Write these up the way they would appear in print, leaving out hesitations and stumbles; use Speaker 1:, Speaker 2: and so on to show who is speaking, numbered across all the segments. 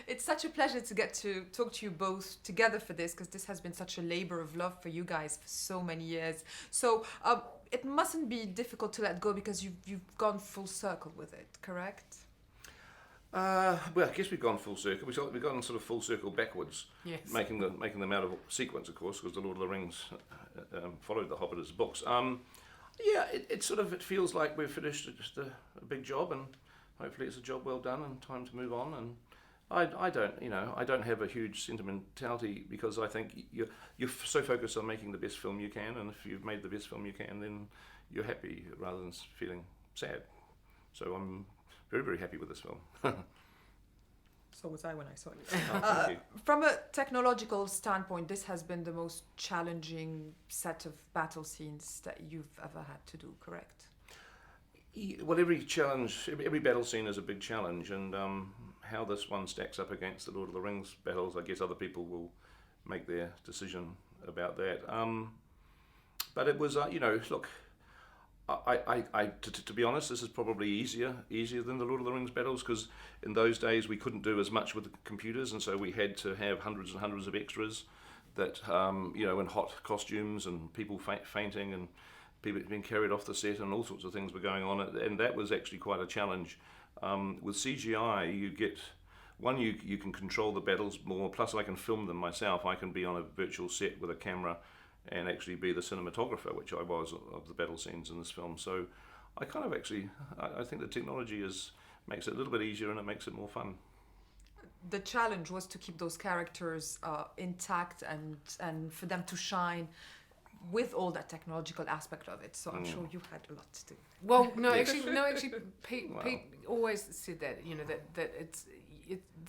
Speaker 1: It's such a pleasure to get to talk to you both together for this, because this has been such a labor of love for you guys for so many years. So it mustn't be difficult to let go, because you've gone full circle with it, correct?
Speaker 2: Well, I guess we've gone full circle. We've gone sort of full circle backwards,
Speaker 1: Yes.
Speaker 2: making them out of sequence, of course, because the Lord of the Rings followed the Hobbit as books. Yeah, it feels like we've finished just a big job, and hopefully it's a job well done and time to move on. And I don't have a huge sentimentality, because I think you're so focused on making the best film you can, and if you've made the best film you can, then you're happy rather than feeling sad. So I'm very, very happy with this film.
Speaker 1: So was I when I saw it.
Speaker 2: Thank you.
Speaker 1: From a technological standpoint, this has been the most challenging set of battle scenes that you've ever had to do, correct?
Speaker 2: Well, every battle scene is a big challenge, and how this one stacks up against the Lord of the Rings battles, I guess other people will make their decision about that. But it was, look, to be honest, this is probably easier than the Lord of the Rings battles, because in those days we couldn't do as much with the computers, and so we had to have hundreds and hundreds of extras that, in hot costumes, and people fainting, and people being carried off the set, and all sorts of things were going on, and that was actually quite a challenge. With CGI, you can control the battles more, plus I can film them myself. I can be on a virtual set with a camera and actually be the cinematographer, which I was, of the battle scenes in this film. So I kind of I think the technology makes it a little bit easier, and it makes it more fun.
Speaker 1: The challenge was to keep those characters intact and for them to shine with all that technological aspect of it. So I'm sure you had a lot to do.
Speaker 3: Well, actually, Pete always said that, that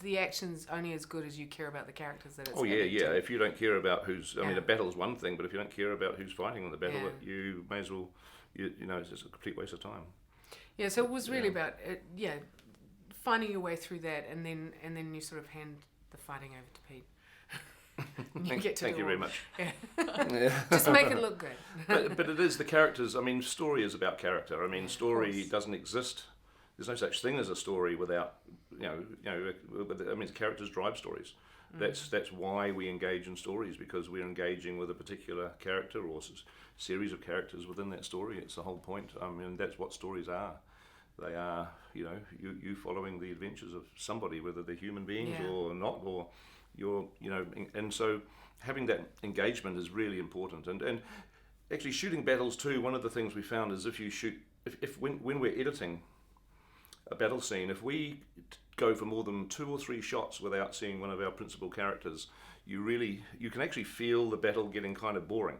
Speaker 3: the action's only as good as you care about the characters that it's.
Speaker 2: Oh yeah.
Speaker 3: to.
Speaker 2: If you don't care about a battle's one thing, but if you don't care about who's fighting in the battle, you may as well, it's just a complete waste of time.
Speaker 3: Yeah, so it was really about finding your way through that, and then you sort of hand the fighting over to Pete.
Speaker 2: Thank you very much.
Speaker 3: Yeah. Just make it look good.
Speaker 2: but it is the characters. I mean, story is about character. I mean, story doesn't exist. There's no such thing as a story without, characters drive stories. That's why we engage in stories, because we're engaging with a particular character or series of characters within that story. It's the whole point. I mean, that's what stories are. They are, you following the adventures of somebody, whether they're human beings or not, or and so having that engagement is really important. And actually shooting battles too, one of the things we found is when we're editing a battle scene, if we go for more than 2 or 3 shots without seeing one of our principal characters, you can actually feel the battle getting kind of boring,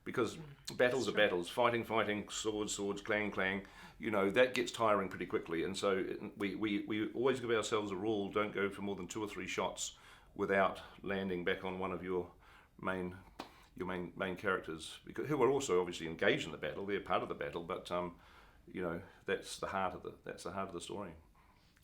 Speaker 2: because battles are battles, fighting, swords, clang, that gets tiring pretty quickly. And so we always give ourselves a rule: don't go for more than 2 or 3 shots without landing back on one of your main characters, who are also obviously engaged in the battle. They're part of the battle, but that's the heart of the story.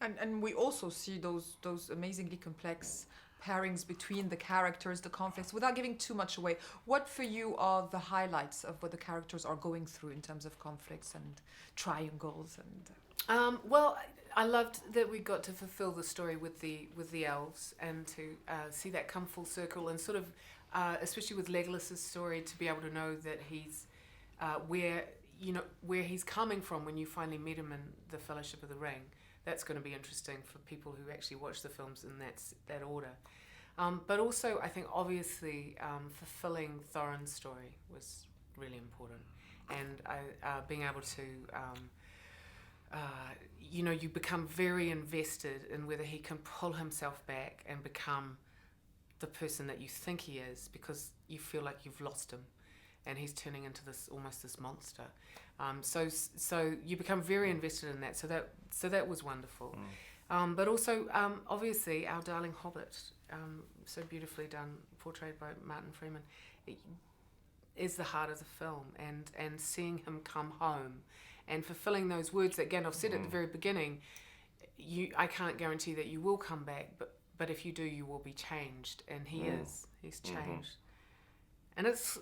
Speaker 1: And we also see those amazingly complex pairings between the characters, the conflicts, without giving too much away. What for you are the highlights of what the characters are going through in terms of conflicts and triangles and?
Speaker 3: Well, I loved that we got to fulfill the story with the elves, and to see that come full circle, and sort of, especially with Legolas's story, to be able to know that he's where he's coming from when you finally meet him in the Fellowship of the Ring. That's going to be interesting for people who actually watch the films in that order. But also, I think obviously fulfilling Thorin's story was really important, and being able to. You become very invested in whether he can pull himself back and become the person that you think he is, because you feel like you've lost him and he's turning into almost this monster. So you become very invested in that. So that was wonderful. But also, obviously, our darling Hobbit, so beautifully done, portrayed by Martin Freeman, is the heart of the film, and seeing him come home and fulfilling those words that Gandalf said at the very beginning. I can't guarantee that you will come back, but if you do, you will be changed, and he's changed. And it's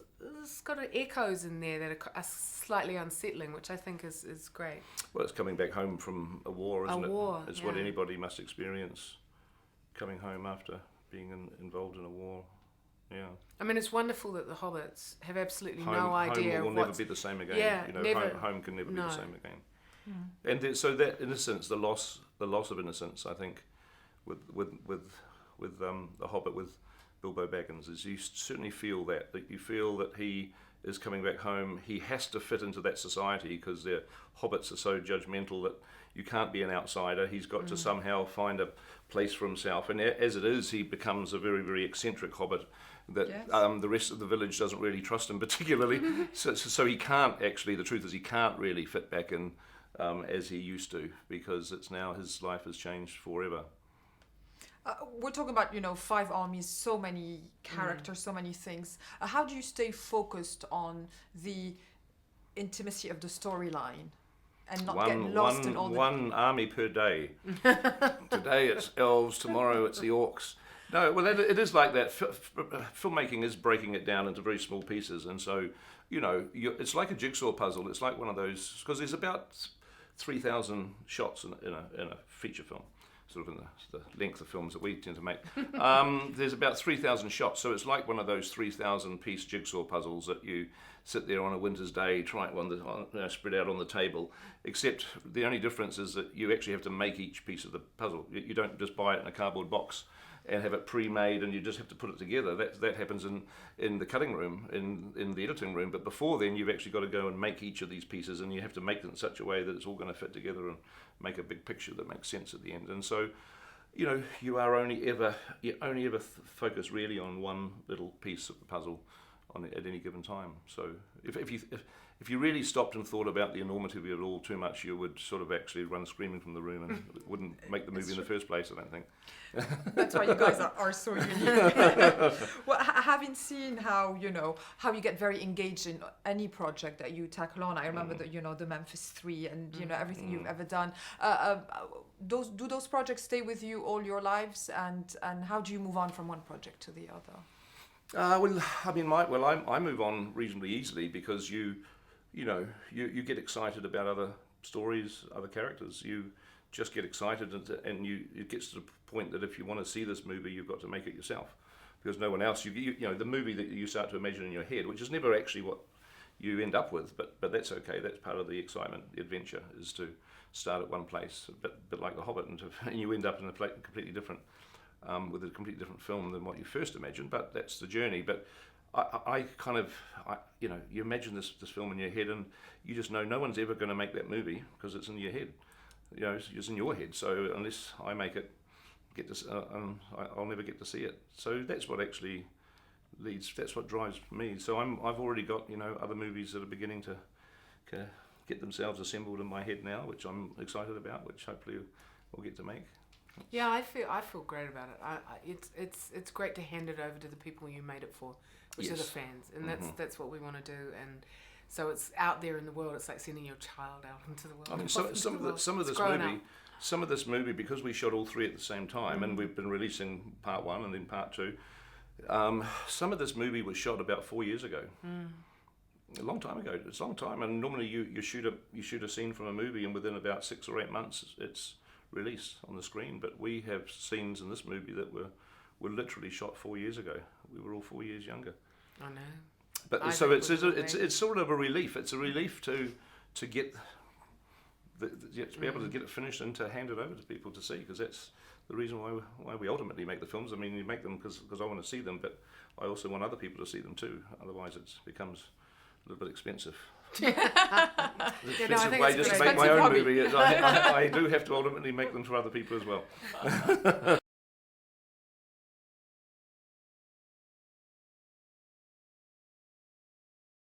Speaker 3: got echoes in there that are slightly unsettling, which I think is great.
Speaker 2: Well, it's coming back home from a war, isn't it?
Speaker 3: A war,
Speaker 2: It's what anybody must experience coming home after being involved in a war. Yeah.
Speaker 3: I mean, it's wonderful that the hobbits have absolutely
Speaker 2: Home,
Speaker 3: no idea
Speaker 2: home will
Speaker 3: of
Speaker 2: never
Speaker 3: what's...
Speaker 2: be the same again.
Speaker 3: Yeah,
Speaker 2: you know,
Speaker 3: never.
Speaker 2: home can never be
Speaker 3: No.
Speaker 2: the same again. And so that innocence, the loss of innocence, I think, with the Hobbit, with Bilbo Baggins, is you certainly feel that you feel that he is coming back home. He has to fit into that society because the hobbits are so judgmental that you can't be an outsider. He's got to somehow find a place for himself, and as it is, he becomes a very, very eccentric hobbit that
Speaker 1: Yes.
Speaker 2: the rest of the village doesn't really trust him particularly. So he can't actually, the truth is he can't really fit back in as he used to, because it's now his life has changed forever.
Speaker 1: We're talking about, 5 armies, so many characters, so many things. How do you stay focused on the intimacy of the storyline and not get lost in all the...
Speaker 2: One army per day. Today it's elves, tomorrow it's the orcs. No, well, it is like that. Filmmaking is breaking it down into very small pieces, and so, it's like a jigsaw puzzle. It's like one of those, because there's about 3,000 shots in a feature film, sort of in the length of films that we tend to make. There's about 3,000 shots, so it's like one of those 3,000 piece jigsaw puzzles that you sit there on a winter's day, try it spread out on the table, except the only difference is that you actually have to make each piece of the puzzle. You don't just buy it in a cardboard box and have it pre-made and you just have to put it together. That happens in the cutting room, in the editing room, but before then you've actually got to go and make each of these pieces, and you have to make them in such a way that it's all going to fit together and make a big picture that makes sense at the end. And so, you are only ever focus really on one little piece of the puzzle at any given time. So if you really stopped and thought about the enormity of it all too much, you would sort of actually run screaming from the room and wouldn't make the movie in the first place, I don't think.
Speaker 1: That's why you guys are so unique. Well, having seen how you get very engaged in any project that you tackle on, I remember the Memphis 3 and everything you've ever done. Do those projects stay with you all your lives, and how do you move on from one project to the other?
Speaker 2: I move on reasonably easily because you get excited about other stories, other characters. You just get excited, and it gets to the point that if you want to see this movie, you've got to make it yourself, because no one else. The movie that you start to imagine in your head, which is never actually what you end up with, but that's okay. That's part of the excitement, the adventure, is to start at one place, but like The Hobbit, and you end up in a completely different. With a completely different film than what you first imagined, but that's the journey. But you imagine this film in your head, and you just know no one's ever going to make that movie because it's in your head. It's in your head. So unless I make it, I'll never get to see it. So that's what actually leads. That's what drives me. So I've already got other movies that are beginning to get themselves assembled in my head now, which I'm excited about, which hopefully we'll get to make.
Speaker 3: Yeah, I feel great about it. It's great to hand it over to the people you made it for, which are the fans, and that's what we want to do. And so it's out there in the world. It's like sending your child out into the world.
Speaker 2: I mean, some of this movie, because we shot all 3 at the same time, and we've been releasing part 1 and then part 2. Some of this movie was shot about 4 years ago. A long time ago. It's a long time, and normally you shoot a scene from a movie, and within about 6 or 8 months, it's released on the screen. But we have scenes in this movie that were literally shot 4 years ago. We were all 4 years younger.
Speaker 3: I know.
Speaker 2: But so it's sort of a relief. It's a relief to get to be able to get it finished and to hand it over to people to see, because that's the reason why we ultimately make the films. I mean, you make them because I want to see them, but I also want other people to see them too. Otherwise, it becomes a little bit expensive. Expensive way just to make my own movie. I do have to ultimately make them for other people as well.